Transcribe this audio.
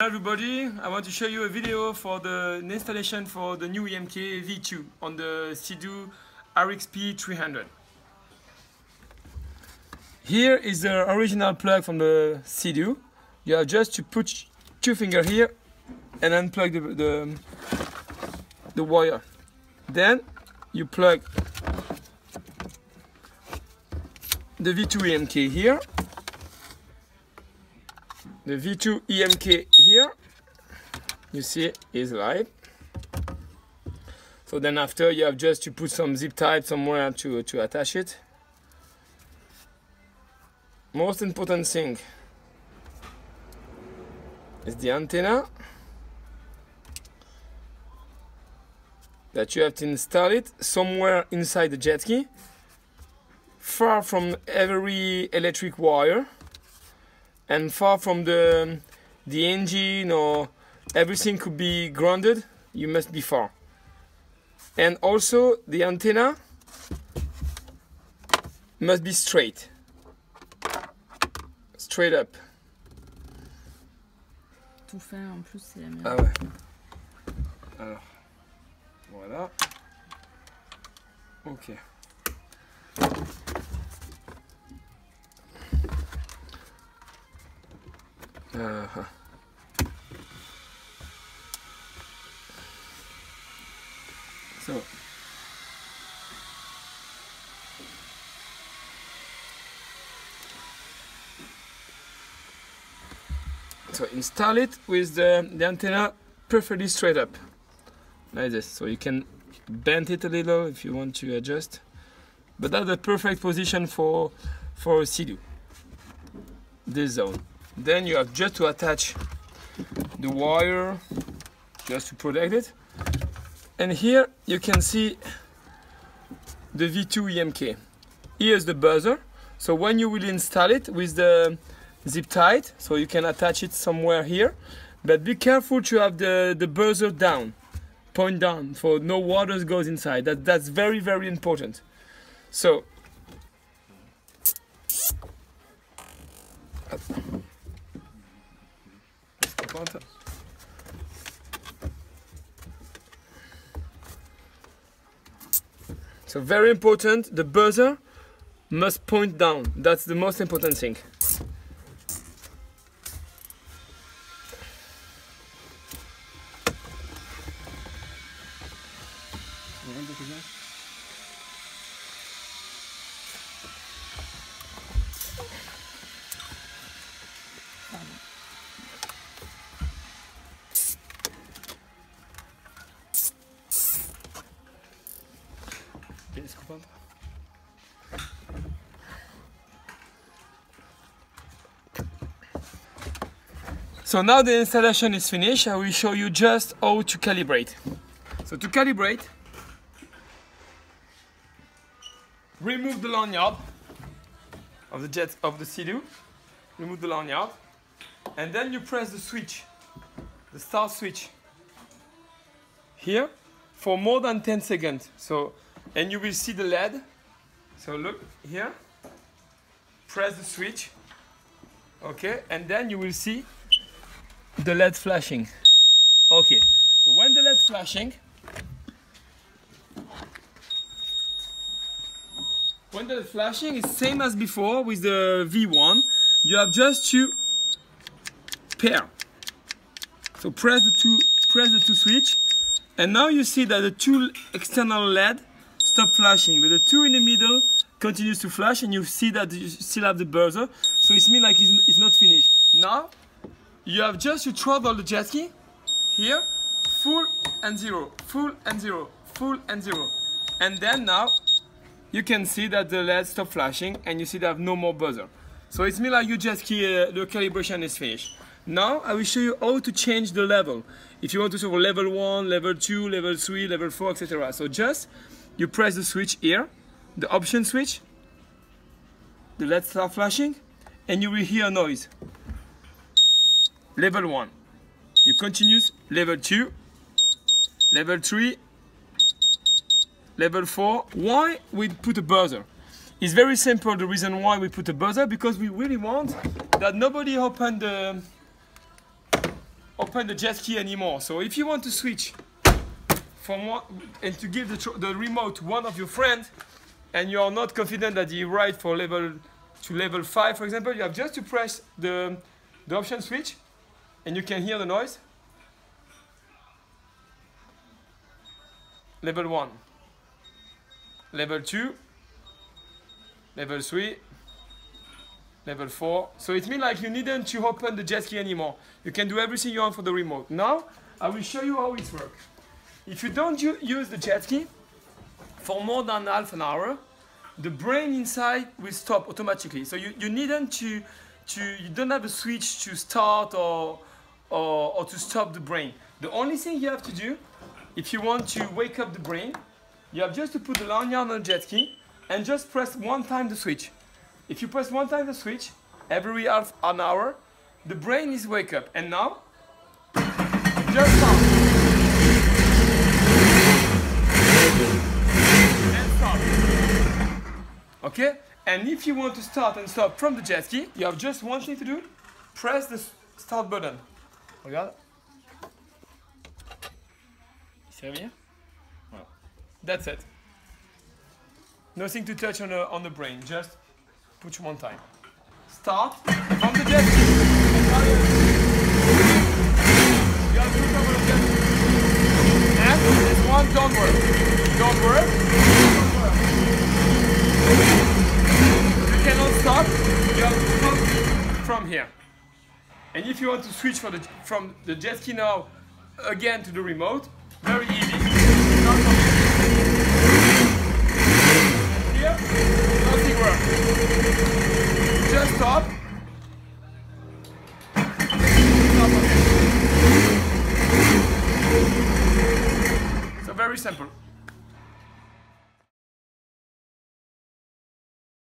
Everybody, I want to show you a video for the installation for the new EMK V2 on the Seadoo RXP300. Here is the original plug from the Seadoo. You have just to put two fingers here and unplug the wire. Then you plug the V2 EMK here. The V2 EMK here, you see, is live. So then after you have just to put some zip tie somewhere to attach it. Most important thing is the antenna that you have to install it somewhere inside the jet ski, far from every electric wire and far from the engine, or everything could be grounded. You must be far. And also the antenna must be straight up. Tout faire en plus, c'est la meilleure. Ah ouais. Alors, voilà. Ok. So install it with the antenna perfectly straight up, like this. So you can bend it a little if you want to adjust, but that's the perfect position for Seadoo, this zone. Then you have just to attach the wire just to protect it. And here you can see the V2 EMK. Here's the buzzer. So when you will install it with the zip tied, so you can attach it somewhere here. But be careful to have the buzzer down, point down, for no water goes inside. That's very, very important. So very important, the buzzer must point down. That's the most important thing. So now the installation is finished. I will show you just how to calibrate. So to calibrate, remove the lanyard of the Seadoo. Remove the lanyard, and then you press the switch, the start switch, here for more than 10 seconds. So, and you will see the LED. So look here. Press the switch. Okay, and then you will see the LED flashing. Okay, so when the LED flashing, is same as before with the V1. You have just to pair. So press the two switch, and now you see that the two external LED stop flashing, but the two in the middle continues to flash, and you see that you still have the buzzer. So it means like it's not finished. Now you have just to throttle the jet ski here, full and zero, full and zero, full and zero. And then now you can see that the LED stop flashing, and you see they have no more buzzer. So it means like your jet ski, the calibration is finished. Now I will show you how to change the level. If you want to serve level 1, level 2, level 3, level 4, etc. So just you press the switch here, the option switch, the LED start flashing, and you will hear a noise. Level 1. You continue, level 2, level 3, level 4. Why we put a buzzer? It's very simple, the reason why we put a buzzer, because we really want that nobody open open the jet ski anymore. So if you want to switch from one and to give the remote to one of your friends, and you are not confident that he ride for level 5, for example, you have just to press the option switch, and you can hear the noise. Level 1, level 2, level 3, level 4. So it means like you needn't to open the jet ski anymore. You can do everything you want for the remote. Now I will show you how it works. If you don't use the jet ski for more than half an hour, the brain inside will stop automatically. So you needn't you don't have a switch to start or to stop the brain. The only thing you have to do, if you want to wake up the brain, you have just to put the lanyard on the jet ski and just press one time the switch. If you press one time the switch, every half an hour, the brain is wake up. And now, just stop. And stop. Okay? And if you want to start and stop from the jet ski, you have just one thing to do. Press the start button. Regarde. C'est bien? Voilà. That's it. Nothing to touch on the brain, just push one time. Start from the jet ski. You have to cover the jet ski. And this one don't work. Don't work. You cannot stop. You have to stop from here. And if you want to switch from the jet ski now again to the remote, very easy. Here, nothing works. Just stop. Stop again. So very simple.